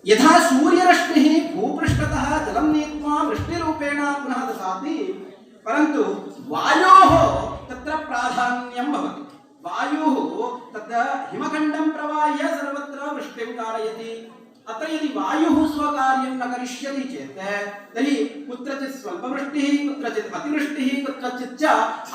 यथा सूर्यरश्मिः भूपृष्ठतः जलं नीत्वा वृष्टिरूपेण पुनः ददाति, परन्तु वायोः तत्र प्राधान्यं भवति। वायुः तत्र हिमखण्डं प्रवाह्य सर्वत्र वृष्टिं कारयति। अत्र यदि वायुः स्वकार्यं न करिष्यति चेत् तर्हि कुत्रचित् स्वल्पवृष्टिः, कुत्रचित् अतिवृष्टिः, कुत्रचित् च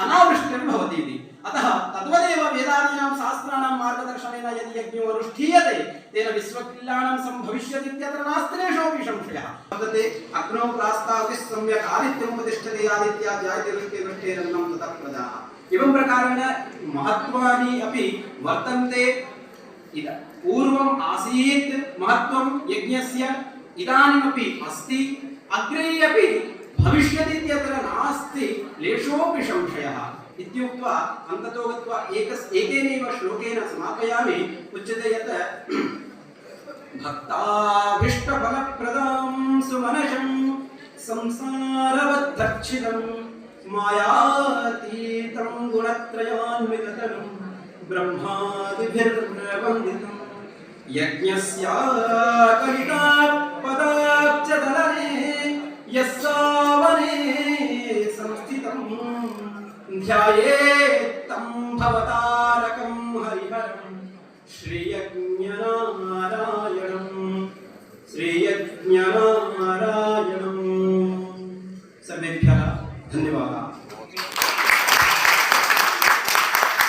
अनावृष्टिर्भवति इति। अतः तद्वदेव वेदादीनां शास्त्राणां मार्गदर्शनेन यदि यज्ञो अनुष्ठीयते तेन विश्वकल्याणं सम्भविष्यति इत्यत्र नास्ति लेशोऽपि संशयः। वदते अग्नौ प्रास्तावति सम्यक् आदित्यमुपतिष्ठते आदित्या जायते वृष्टिर्वृष्टिरन्नं ततः प्रजाः। एवं प्रकारेण महत्त्वानि अपि वर्तन्ते। पूर्वम् आसीत् महत्त्वं यज्ञस्य, इदानीमपि अस्ति, अग्रे अपि भविष्यति इत्यत्र नास्ति लेशोऽपि संशयः इत्युक्त्वा अन्ततो गत्वा एकेनैव श्लोकेन समापयामि। उच्यते यत् भक्ताभीष्टफलप्रदां सुमनशं संसारवद्धर्च्छितं मायातीतं गुणत्रयान्वितं ब्रह्मादिभिर्वन्दितं यज्ञस्य कलिकात्पदाब्जदलने यस्सावने संस्थितं ध्यायेत्तं भवतारकं हरिहरं श्रीयज्ञनाम